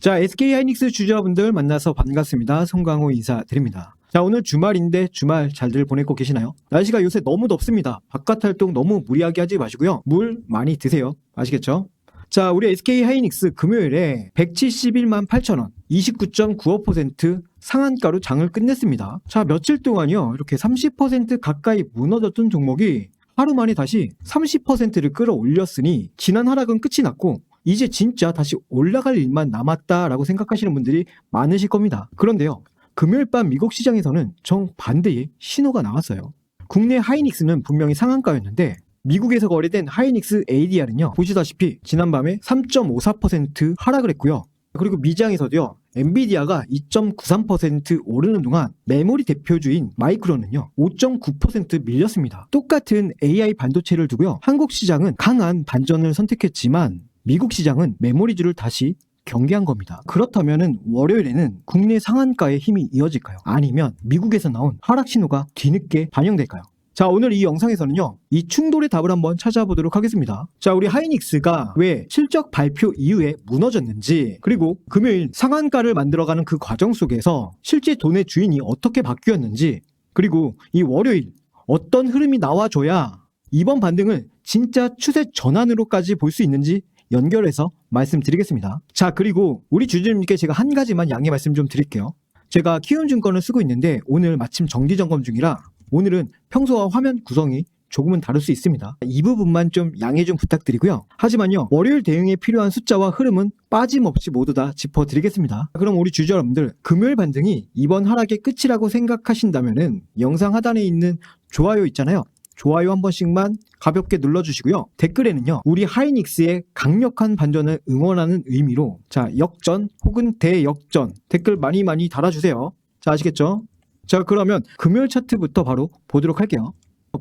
자, SK하이닉스 주주분들 만나서 반갑습니다. 송강호 인사드립니다. 자, 오늘 주말인데 주말 잘들 보내고 계시나요? 날씨가 요새 너무 덥습니다. 바깥 활동 너무 무리하게 하지 마시고요. 물 많이 드세요. 아시겠죠? 자, 우리 SK하이닉스 금요일에 171만 8천원, 29.95% 상한가로 장을 끝냈습니다. 자, 며칠 동안요, 이렇게 30% 가까이 무너졌던 종목이 하루 만에 다시 30%를 끌어올렸으니 지난 하락은 끝이 났고 이제 진짜 다시 올라갈 일만 남았다라고 생각하시는 분들이 많으실 겁니다. 그런데요, 금요일 밤 미국 시장에서는 정반대의 신호가 나왔어요. 국내 하이닉스는 분명히 상한가였는데 미국에서 거래된 하이닉스 ADR은요, 보시다시피 지난밤에 3.54% 하락을 했고요. 그리고 미장에서도요, 엔비디아가 2.93% 오르는 동안 메모리 대표주인 마이크론은요 5.9% 밀렸습니다. 똑같은 AI 반도체를 두고요, 한국 시장은 강한 반전을 선택했지만 미국 시장은 메모리주를 다시 경계한 겁니다. 그렇다면 월요일에는 국내 상한가의 힘이 이어질까요? 아니면 미국에서 나온 하락 신호가 뒤늦게 반영될까요? 자, 오늘 이 영상에서는요, 이 충돌의 답을 한번 찾아보도록 하겠습니다. 자, 우리 하이닉스가 왜 실적 발표 이후에 무너졌는지, 그리고 금요일 상한가를 만들어가는 그 과정 속에서 실제 돈의 주인이 어떻게 바뀌었는지, 그리고 이 월요일 어떤 흐름이 나와줘야 이번 반등을 진짜 추세 전환으로까지 볼 수 있는지 연결해서 말씀드리겠습니다. 자, 그리고 우리 주주님께 제가 한 가지만 양해 말씀 좀 드릴게요. 제가 키움증권을 쓰고 있는데 오늘 마침 정기점검 중이라 오늘은 평소와 화면 구성이 조금은 다를 수 있습니다. 이 부분만 좀 양해 좀 부탁드리고요. 하지만요, 월요일 대응에 필요한 숫자와 흐름은 빠짐없이 모두 다 짚어드리겠습니다. 그럼 우리 주주 여러분들, 금요일 반등이 이번 하락의 끝이라고 생각하신다면은 영상 하단에 있는 좋아요 있잖아요. 좋아요 한 번씩만 가볍게 눌러주시고요. 댓글에는요, 우리 하이닉스의 강력한 반전을 응원하는 의미로 자, 역전 혹은 대역전 댓글 많이 달아주세요. 자, 아시겠죠? 자, 그러면 금요일 차트부터 바로 보도록 할게요.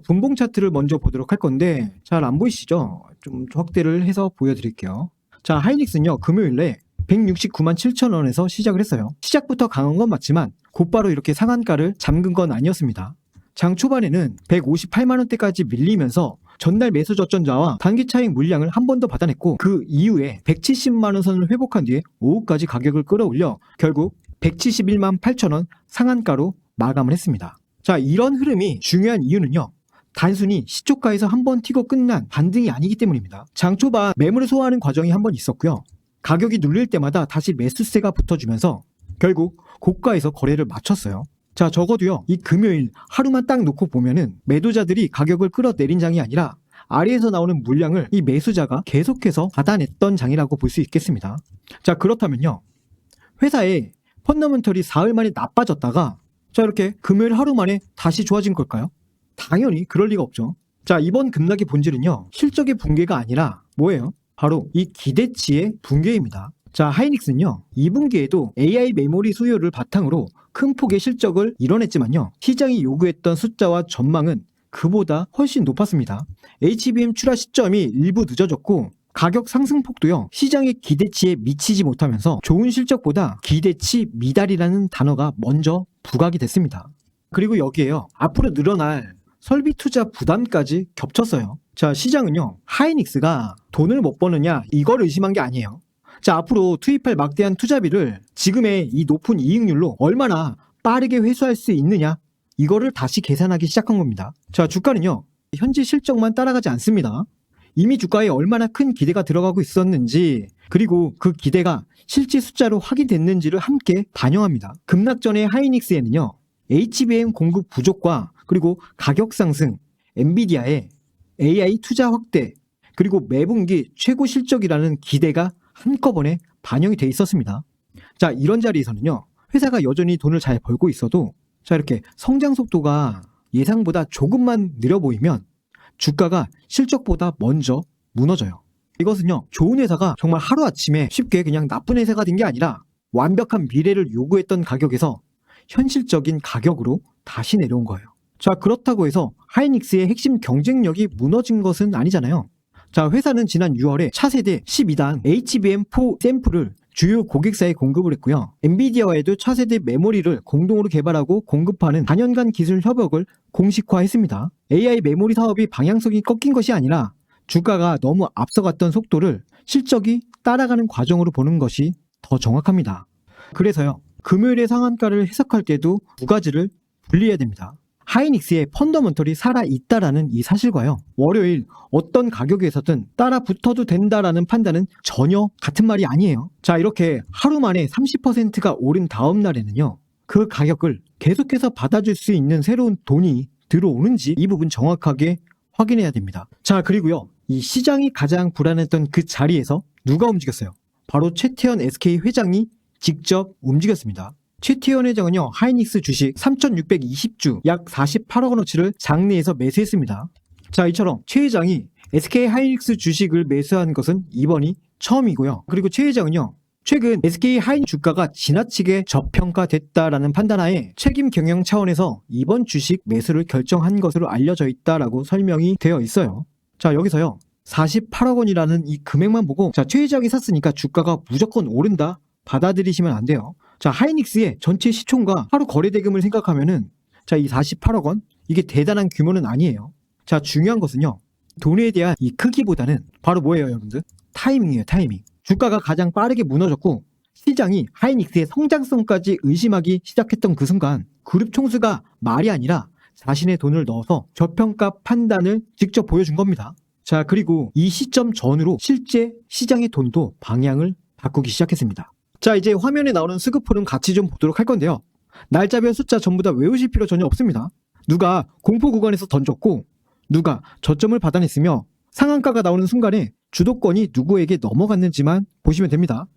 분봉 차트를 먼저 보도록 할 건데 잘 안 보이시죠? 좀 확대를 해서 보여드릴게요. 자, 하이닉스는요, 금요일에 169만 7천원에서 시작을 했어요. 시작부터 강한 건 맞지만 곧바로 이렇게 상한가를 잠근 건 아니었습니다. 장 초반에는 158만원대까지 밀리면서 전날 매수 저점자와 단기 차익 물량을 한 번 더 받아냈고 그 이후에 170만원 선을 회복한 뒤에 오후까지 가격을 끌어올려 결국 171만 8천원 상한가로 마감을 했습니다. 자, 이런 흐름이 중요한 이유는요, 단순히 시초가에서 한 번 튀고 끝난 반등이 아니기 때문입니다. 장 초반 매물을 소화하는 과정이 한 번 있었고요, 가격이 눌릴 때마다 다시 매수세가 붙어주면서 결국 고가에서 거래를 마쳤어요. 자, 적어도요, 이 금요일 하루만 딱 놓고 보면은 매도자들이 가격을 끌어내린 장이 아니라 아래에서 나오는 물량을 이 매수자가 계속해서 받아냈던 장이라고 볼 수 있겠습니다. 자, 그렇다면요, 회사의 펀더멘털이 사흘 만에 나빠졌다가 자, 이렇게 금요일 하루 만에 다시 좋아진 걸까요? 당연히 그럴 리가 없죠. 자, 이번 급락의 본질은요, 실적의 붕괴가 아니라 뭐예요? 바로 이 기대치의 붕괴입니다. 자, 하이닉스는요, 2분기에도 AI 메모리 수요를 바탕으로 큰 폭의 실적을 이뤄냈지만요, 시장이 요구했던 숫자와 전망은 그보다 훨씬 높았습니다. HBM 출하 시점이 일부 늦어졌고 가격 상승폭도요, 시장의 기대치에 미치지 못하면서 좋은 실적보다 기대치 미달이라는 단어가 먼저 부각이 됐습니다. 그리고 여기에요, 앞으로 늘어날 설비 투자 부담까지 겹쳤어요. 자, 시장은요, 하이닉스가 돈을 못 버느냐 이걸 의심한 게 아니에요. 자, 앞으로 투입할 막대한 투자비를 지금의 이 높은 이익률로 얼마나 빠르게 회수할 수 있느냐, 이거를 다시 계산하기 시작한 겁니다. 자, 주가는요, 현재 실적만 따라가지 않습니다. 이미 주가에 얼마나 큰 기대가 들어가고 있었는지, 그리고 그 기대가 실제 숫자로 확인됐는지를 함께 반영합니다. 급락 전의 하이닉스에는요, HBM 공급 부족과 그리고 가격 상승, 엔비디아의 AI 투자 확대, 그리고 매분기 최고 실적이라는 기대가 한꺼번에 반영이 돼 있었습니다. 자, 이런 자리에서는요, 회사가 여전히 돈을 잘 벌고 있어도 자, 이렇게 성장 속도가 예상보다 조금만 느려 보이면 주가가 실적보다 먼저 무너져요. 이것은요, 좋은 회사가 정말 하루아침에 쉽게 그냥 나쁜 회사가 된 게 아니라 완벽한 미래를 요구했던 가격에서 현실적인 가격으로 다시 내려온 거예요. 자, 그렇다고 해서 하이닉스의 핵심 경쟁력이 무너진 것은 아니잖아요. 자, 회사는 지난 6월에 차세대 12단 HBM4 샘플을 주요 고객사에 공급을 했고요. 엔비디아와에도 차세대 메모리를 공동으로 개발하고 공급하는 4년간 기술 협약을 공식화했습니다. AI 메모리 사업이 방향성이 꺾인 것이 아니라 주가가 너무 앞서갔던 속도를 실적이 따라가는 과정으로 보는 것이 더 정확합니다. 그래서요, 금요일의 상한가를 해석할 때도 두 가지를 분리해야 됩니다. 하이닉스의 펀더먼털이 살아있다라는 이 사실과요, 월요일 어떤 가격에서든 따라 붙어도 된다라는 판단은 전혀 같은 말이 아니에요. 자, 이렇게 하루 만에 30%가 오른 다음 날에는요, 그 가격을 계속해서 받아줄 수 있는 새로운 돈이 들어오는지 이 부분 정확하게 확인해야 됩니다. 자, 그리고요, 이 시장이 가장 불안했던 그 자리에서 누가 움직였어요? 바로 최태원 SK 회장이 직접 움직였습니다. 최태원 회장은요, 하이닉스 주식 3,620주 약 48억 원어치를 장내에서 매수했습니다. 자, 이처럼 최 회장이 SK 하이닉스 주식을 매수한 것은 이번이 처음이고요. 그리고 최 회장은요, 최근 SK 하이닉스 주가가 지나치게 저평가됐다라는 판단하에 책임 경영 차원에서 이번 주식 매수를 결정한 것으로 알려져 있다라고 설명이 되어 있어요. 자, 여기서요, 48억 원이라는 이 금액만 보고, 자, 최 회장이 샀으니까 주가가 무조건 오른다, 받아들이시면 안 돼요. 자, 하이닉스의 전체 시총과 하루 거래 대금을 생각하면은, 자, 이 48억 원, 이게 대단한 규모는 아니에요. 자, 중요한 것은요, 돈에 대한 이 크기보다는 바로 뭐예요, 여러분들? 타이밍이에요, 타이밍. 주가가 가장 빠르게 무너졌고 시장이 하이닉스의 성장성까지 의심하기 시작했던 그 순간, 그룹 총수가 말이 아니라 자신의 돈을 넣어서 저평가 판단을 직접 보여준 겁니다. 자, 그리고 이 시점 전후로 실제 시장의 돈도 방향을 바꾸기 시작했습니다. 자, 이제 화면에 나오는 스크폴은 같이 좀 보도록 할 건데요, 날짜별 숫자 전부 다 외우실 필요 전혀 없습니다. 누가 공포 구간에서 던졌고 누가 저점을 받아냈으며 상한가가 나오는 순간에 주도권이 누구에게 넘어갔는지만 보시면 됩니다.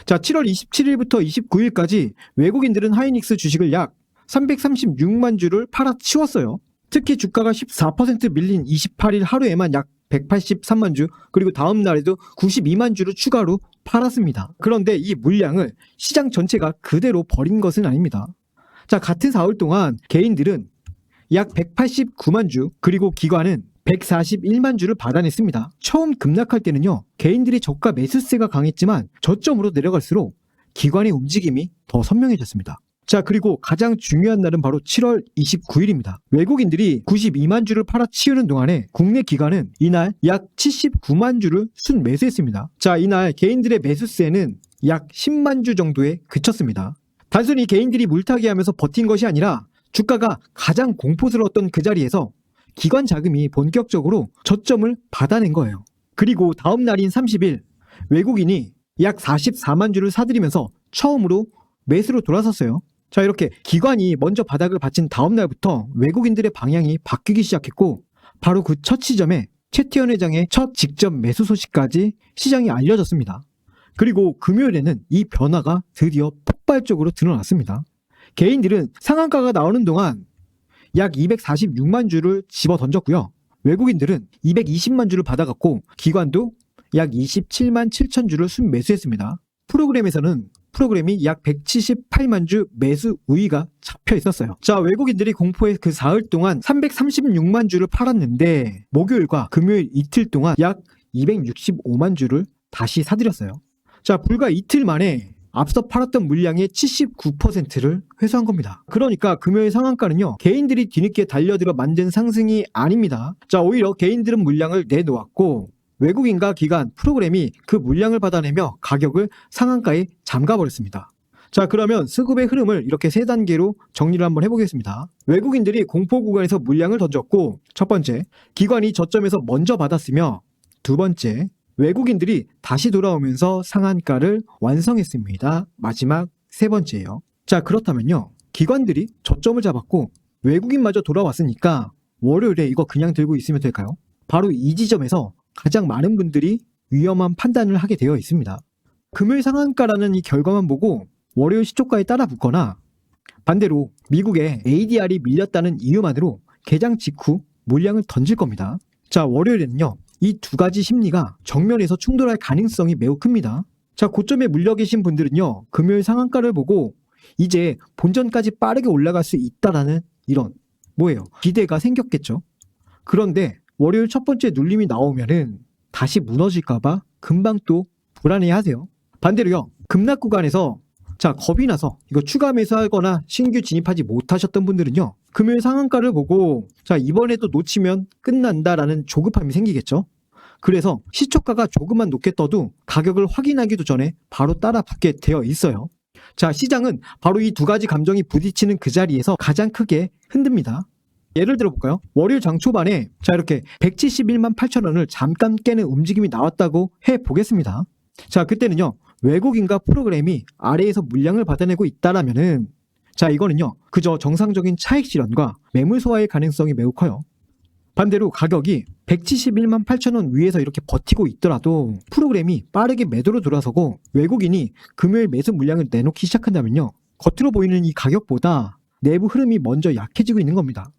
자, 7월 27일부터 29일까지 외국인들은 하이닉스 주식을 약 336만 주를 팔아치웠어요. 특히 주가가 14% 밀린 28일 하루에만 약 183만 주, 그리고 다음 날에도 92만 주를 추가로 팔았습니다. 그런데 이 물량을 시장 전체가 그대로 버린 것은 아닙니다. 자, 같은 4월 동안 개인들은 약 189만 주, 그리고 기관은 141만 주를 받아냈습니다. 처음 급락할 때는요, 개인들이 저가 매수세가 강했지만 저점으로 내려갈수록 기관의 움직임이 더 선명해졌습니다. 자, 그리고 가장 중요한 날은 바로 7월 29일입니다. 외국인들이 92만 주를 팔아치우는 동안에 국내 기관은 이날 약 79만 주를 순매수했습니다. 자, 이날 개인들의 매수세는 약 10만 주 정도에 그쳤습니다. 단순히 개인들이 물타기 하면서 버틴 것이 아니라 주가가 가장 공포스러웠던 그 자리에서 기관 자금이 본격적으로 저점을 받아낸 거예요. 그리고 다음 날인 30일 외국인이 약 44만 주를 사들이면서 처음으로 매수로 돌아섰어요. 자, 이렇게 기관이 먼저 바닥을 받친 다음 날부터 외국인들의 방향이 바뀌기 시작했고, 바로 그 첫 시점에 최태원 회장의 첫 직접 매수 소식까지 시장이 알려졌습니다. 그리고 금요일에는 이 변화가 드디어 폭발적으로 드러났습니다. 개인들은 상한가가 나오는 동안 약 246만 주를 집어 던졌고요. 외국인들은 220만 주를 받아갔고 기관도 약 27만 7천 주를 순매수했습니다. 프로그램이 약 178만 주 매수 우위가 잡혀 있었어요. 자, 외국인들이 공포의 그 사흘 동안 336만 주를 팔았는데 목요일과 금요일 이틀 동안 약 265만 주를 다시 사들였어요. 자, 불과 이틀 만에 앞서 팔았던 물량의 79%를 회수한 겁니다. 그러니까 금요일 상한가는요, 개인들이 뒤늦게 달려들어 만든 상승이 아닙니다. 자, 오히려 개인들은 물량을 내놓았고 외국인과 기관, 프로그램이 그 물량을 받아내며 가격을 상한가에 잠가버렸습니다. 자, 그러면 수급의 흐름을 이렇게 세 단계로 정리를 한번 해보겠습니다. 외국인들이 공포 구간에서 물량을 던졌고, 첫 번째, 기관이 저점에서 먼저 받았으며, 두 번째, 외국인들이 다시 돌아오면서 상한가를 완성했습니다. 마지막 세 번째예요. 자, 그렇다면요, 기관들이 저점을 잡았고 외국인마저 돌아왔으니까 월요일에 이거 그냥 들고 있으면 될까요? 바로 이 지점에서 가장 많은 분들이 위험한 판단을 하게 되어 있습니다. 금요일 상한가라는 이 결과만 보고 월요일 시초가에 따라 붙거나, 반대로 미국의 ADR이 밀렸다는 이유만으로 개장 직후 물량을 던질 겁니다. 자, 월요일에는요, 이 두 가지 심리가 정면에서 충돌할 가능성이 매우 큽니다. 자, 고점에 물려 계신 분들은요, 금요일 상한가를 보고 이제 본전까지 빠르게 올라갈 수 있다라는 이런 기대가 생겼겠죠. 그런데 월요일 첫 번째 눌림이 나오면은 다시 무너질까봐 금방 또 불안해하세요. 반대로요, 급락 구간에서 겁이 나서 이거 추가 매수하거나 신규 진입하지 못하셨던 분들은요, 금요일 상한가를 보고 이번에도 놓치면 끝난다라는 조급함이 생기겠죠. 그래서 시초가가 조금만 높게 떠도 가격을 확인하기도 전에 바로 따라 붙게 되어 있어요. 자, 시장은 바로 이 두 가지 감정이 부딪히는 그 자리에서 가장 크게 흔듭니다. 예를 들어 볼까요? 월요일 장 초반에 자 이렇게 171만 8천 원을 잠깐 깨는 움직임이 나왔다고 해보겠습니다. 자, 그때는요, 외국인과 프로그램이 아래에서 물량을 받아내고 있다라면은 자, 이거는요, 그저 정상적인 차익 실현과 매물 소화의 가능성이 매우 커요. 반대로 가격이 171만 8천 원 위에서 이렇게 버티고 있더라도 프로그램이 빠르게 매도로 돌아서고 외국인이 금요일 매수 물량을 내놓기 시작한다면요, 겉으로 보이는 이 가격보다 내부 흐름이 먼저 약해지고 있는 겁니다.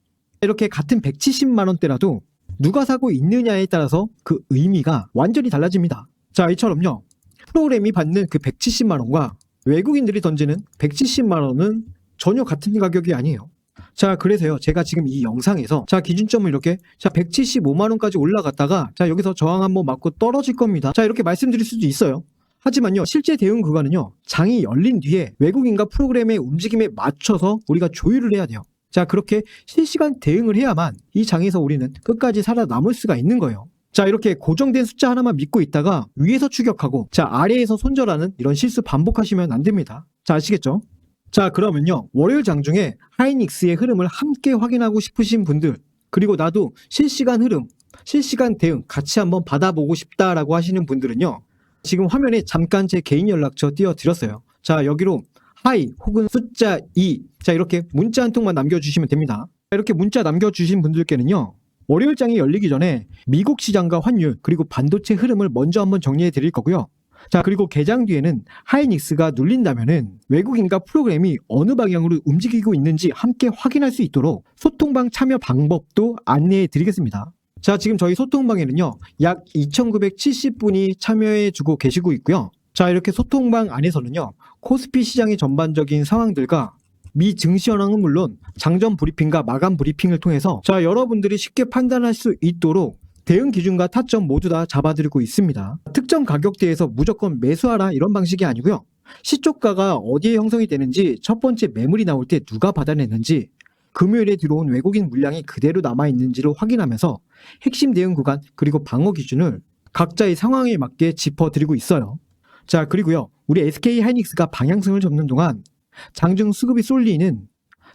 이렇게 같은 170만 원대라도 누가 사고 있느냐에 따라서 그 의미가 완전히 달라집니다. 자, 이처럼요, 프로그램이 받는 그 170만 원과 외국인들이 던지는 170만 원은 전혀 같은 가격이 아니에요. 자, 그래서요, 제가 지금 이 영상에서 자, 기준점을 이렇게 자, 175만 원까지 올라갔다가 자, 여기서 저항 한번 맞고 떨어질 겁니다. 자, 이렇게 말씀드릴 수도 있어요. 하지만요, 실제 대응 구간은요, 장이 열린 뒤에 외국인과 프로그램의 움직임에 맞춰서 우리가 조율을 해야 돼요. 자, 그렇게 실시간 대응을 해야만 이 장에서 우리는 끝까지 살아남을 수가 있는 거예요. 자, 이렇게 고정된 숫자 하나만 믿고 있다가 위에서 추격하고 자, 아래에서 손절하는 이런 실수 반복하시면 안 됩니다. 자, 아시겠죠? 자, 그러면요, 월요일 장중에 하이닉스의 흐름을 함께 확인하고 싶으신 분들, 그리고 나도 실시간 흐름, 실시간 대응 같이 한번 받아보고 싶다라고 하시는 분들은요, 지금 화면에 잠깐 제 개인 연락처 띄워드렸어요. 자, 여기로 하이 혹은 숫자 2, 자, 이렇게 문자 한 통만 남겨주시면 됩니다. 이렇게 문자 남겨주신 분들께는요, 월요일 장이 열리기 전에 미국 시장과 환율 그리고 반도체 흐름을 먼저 한번 정리해 드릴 거고요. 자, 그리고 개장 뒤에는 하이닉스가 눌린다면은 외국인과 프로그램이 어느 방향으로 움직이고 있는지 함께 확인할 수 있도록 소통방 참여 방법도 안내해 드리겠습니다. 자, 지금 저희 소통방에는요, 약 2,970분이 참여해 주고 계시고 있고요. 자, 이렇게 소통방 안에서는요, 코스피 시장의 전반적인 상황들과 미 증시 현황은 물론 장전 브리핑과 마감 브리핑을 통해서 자, 여러분들이 쉽게 판단할 수 있도록 대응 기준과 타점 모두 다 잡아드리고 있습니다. 특정 가격대에서 무조건 매수하라 이런 방식이 아니고요. 시초가가 어디에 형성이 되는지, 첫 번째 매물이 나올 때 누가 받아냈는지, 금요일에 들어온 외국인 물량이 그대로 남아있는지를 확인하면서 핵심 대응 구간 그리고 방어 기준을 각자의 상황에 맞게 짚어드리고 있어요. 자, 그리고요, 우리 SK 하이닉스가 방향성을 잡는 동안 장중 수급이 쏠리는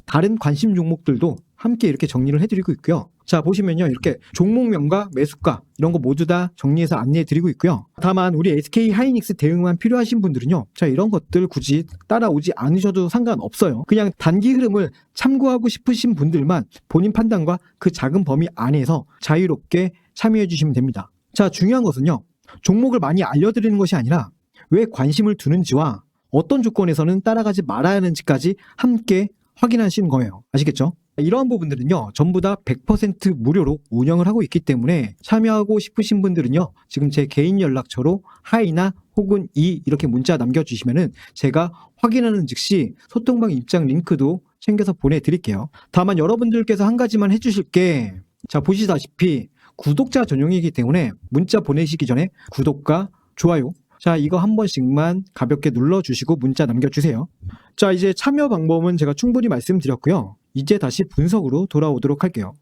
다른 관심 종목들도 함께 이렇게 정리를 해드리고 있고요. 자, 보시면요, 이렇게 종목명과 매수가 이런 거 모두 다 정리해서 안내해 드리고 있고요. 다만 우리 SK 하이닉스 대응만 필요하신 분들은요, 자, 이런 것들 굳이 따라오지 않으셔도 상관없어요. 그냥 단기 흐름을 참고하고 싶으신 분들만 본인 판단과 그 작은 범위 안에서 자유롭게 참여해 주시면 됩니다. 자, 중요한 것은요, 종목을 많이 알려드리는 것이 아니라 왜 관심을 두는지와 어떤 조건에서는 따라가지 말아야 하는지까지 함께 확인하시는 거예요. 아시겠죠? 이러한 부분들은요, 전부 다 100% 무료로 운영을 하고 있기 때문에 참여하고 싶으신 분들은요, 지금 제 개인 연락처로 하이나 혹은 이 이렇게 문자 남겨주시면은 제가 확인하는 즉시 소통방 입장 링크도 챙겨서 보내드릴게요. 다만 여러분들께서 한 가지만 해주실 게, 자, 보시다시피 구독자 전용이기 때문에 문자 보내시기 전에 구독과 좋아요, 자, 이거 한 번씩만 가볍게 눌러주시고 문자 남겨주세요. 자, 이제 참여 방법은 제가 충분히 말씀드렸고요. 이제 다시 분석으로 돌아오도록 할게요.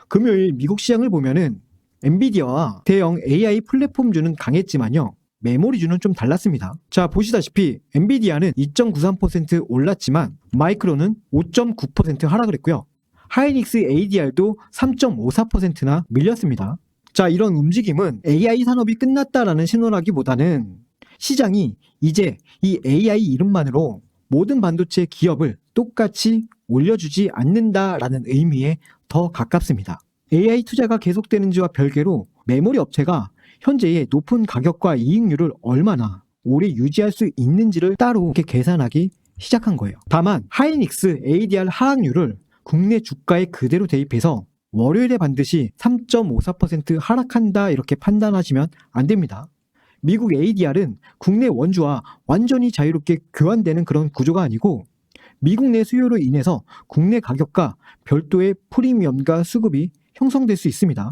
금요일 미국 시장을 보면은 엔비디아와 대형 AI 플랫폼주는 강했지만요, 메모리주는 좀 달랐습니다. 자, 보시다시피 엔비디아는 2.93% 올랐지만 마이크론은 5.9% 하락을 했고요. 하이닉스 ADR도 3.54%나 밀렸습니다. 자, 이런 움직임은 AI 산업이 끝났다라는 신호라기보다는 시장이 이제 이 AI 이름만으로 모든 반도체 기업을 똑같이 올려주지 않는다라는 의미에 더 가깝습니다. AI 투자가 계속되는지와 별개로 메모리 업체가 현재의 높은 가격과 이익률을 얼마나 오래 유지할 수 있는지를 따로 이렇게 계산하기 시작한 거예요. 다만 하이닉스 ADR 하락률을 국내 주가에 그대로 대입해서 월요일에 반드시 3.54% 하락한다 이렇게 판단하시면 안 됩니다. 미국 ADR은 국내 원주와 완전히 자유롭게 교환되는 그런 구조가 아니고 미국 내 수요로 인해서 국내 가격과 별도의 프리미엄과 수급이 형성될 수 있습니다.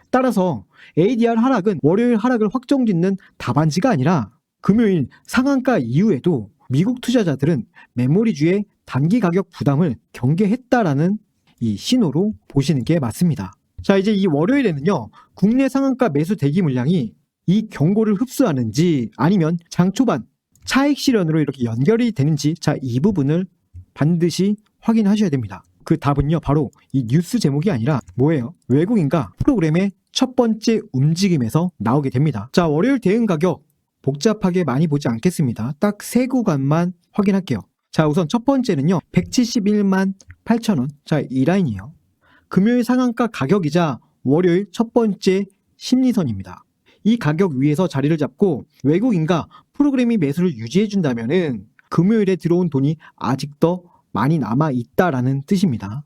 따라서 ADR 하락은 월요일 하락을 확정짓는 답안지가 아니라 금요일 상한가 이후에도 미국 투자자들은 메모리주의 단기 가격 부담을 경계했다라는 이 신호로 보시는 게 맞습니다. 자, 이제 이 월요일에는요, 국내 상한가 매수 대기 물량이 이 경고를 흡수하는지 아니면 장 초반 차익 실현으로 이렇게 연결이 되는지, 자, 이 부분을 반드시 확인하셔야 됩니다. 그 답은요, 바로 이 뉴스 제목이 아니라 뭐예요? 외국인과 프로그램의 첫 번째 움직임에서 나오게 됩니다. 자, 월요일 대응 가격 복잡하게 많이 보지 않겠습니다. 딱 세 구간만 확인할게요. 자, 우선 첫 번째는요, 171만 8천원. 자, 이 라인이에요. 금요일 상한가 가격이자 월요일 첫 번째 심리선입니다. 이 가격 위에서 자리를 잡고 외국인과 프로그램이 매수를 유지해준다면은 금요일에 들어온 돈이 아직도 많이 남아있다라는 뜻입니다.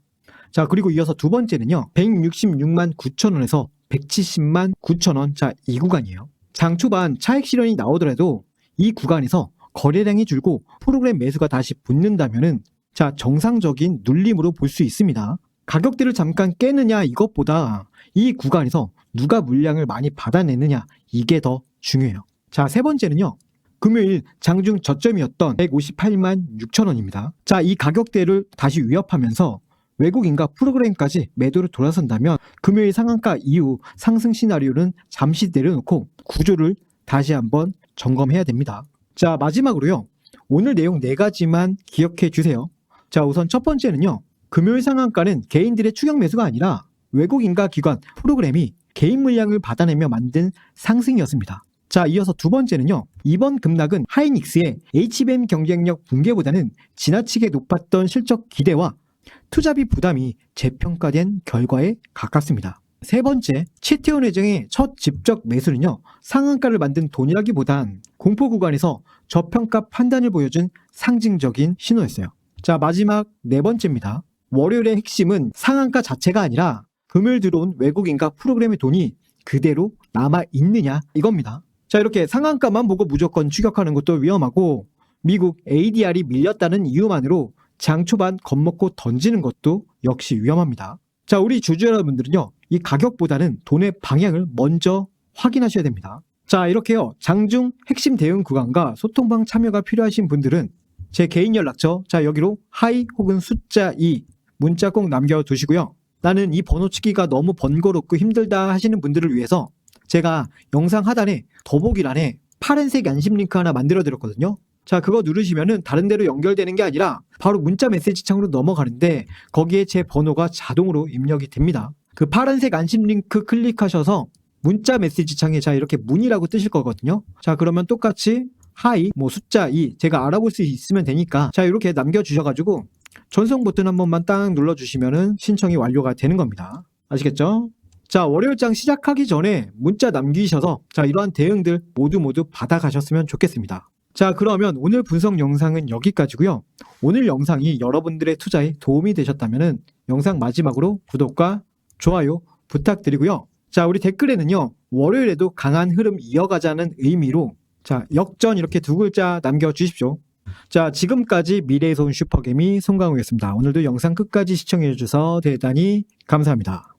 자, 그리고 이어서 두 번째는요, 166만 9천원에서 170만 9천원. 자, 이 구간이에요. 장 초반 차익 실현이 나오더라도 이 구간에서 거래량이 줄고 프로그램 매수가 다시 붙는다면은, 자, 정상적인 눌림으로 볼 수 있습니다. 가격대를 잠깐 깨느냐 이것보다 이 구간에서 누가 물량을 많이 받아내느냐, 이게 더 중요해요. 자, 세 번째는요, 금요일 장중 저점이었던 158만 6천원입니다. 자, 이 가격대를 다시 위협하면서 외국인과 프로그램까지 매도를 돌아선다면 금요일 상한가 이후 상승 시나리오는 잠시 내려놓고 구조를 다시 한번 점검해야 됩니다. 자, 마지막으로요, 오늘 내용 4가지만 기억해 주세요. 자, 우선 첫 번째는요, 금요일 상한가는 개인들의 추격 매수가 아니라 외국인과 기관, 프로그램이 개인 물량을 받아내며 만든 상승이었습니다. 자, 이어서 두 번째는요, 이번 급락은 하이닉스의 HBM 경쟁력 붕괴보다는 지나치게 높았던 실적 기대와 투자비 부담이 재평가된 결과에 가깝습니다. 세 번째, 채태원 회장의 첫 직접 매수는요, 상한가를 만든 돈이라기보단 공포 구간에서 저평가 판단을 보여준 상징적인 신호였어요. 자, 마지막 네 번째입니다. 월요일의 핵심은 상한가 자체가 아니라 금요일 들어온 외국인과 프로그램의 돈이 그대로 남아있느냐, 이겁니다. 자, 이렇게 상한가만 보고 무조건 추격하는 것도 위험하고 미국 ADR이 밀렸다는 이유만으로 장 초반 겁먹고 던지는 것도 역시 위험합니다. 자, 우리 주주 여러분들은요, 이 가격보다는 돈의 방향을 먼저 확인하셔야 됩니다. 자, 이렇게요, 장중 핵심 대응 구간과 소통방 참여가 필요하신 분들은 제 개인 연락처, 자, 여기로 하이 혹은 숫자 2 문자 꼭 남겨두시고요. 나는 이 번호 치기가 너무 번거롭고 힘들다 하시는 분들을 위해서 제가 영상 하단에 더보기란에 파란색 안심 링크 하나 만들어 드렸거든요. 자, 그거 누르시면은 다른 데로 연결되는 게 아니라 바로 문자 메시지 창으로 넘어가는데 거기에 제 번호가 자동으로 입력이 됩니다. 그 파란색 안심 링크 클릭하셔서 문자 메시지 창에, 자, 이렇게 문의라고 뜨실 거거든요. 자, 그러면 똑같이 하이 뭐 숫자 2 제가 알아볼 수 있으면 되니까, 자, 이렇게 남겨주셔가지고 전송 버튼 한 번만 딱 눌러주시면은 신청이 완료가 되는 겁니다. 아시겠죠? 자, 월요일장 시작하기 전에 문자 남기셔서, 자, 이러한 대응들 모두 받아가셨으면 좋겠습니다. 자, 그러면 오늘 분석 영상은 여기까지고요. 오늘 영상이 여러분들의 투자에 도움이 되셨다면 영상 마지막으로 구독과 좋아요 부탁드리고요. 자, 우리 댓글에는요, 월요일에도 강한 흐름 이어가자는 의미로, 자, 역전 이렇게 2글자 남겨주십시오. 자, 지금까지 미래의 손 슈퍼개미 송강호였습니다. 오늘도 영상 끝까지 시청해주셔서 대단히 감사합니다.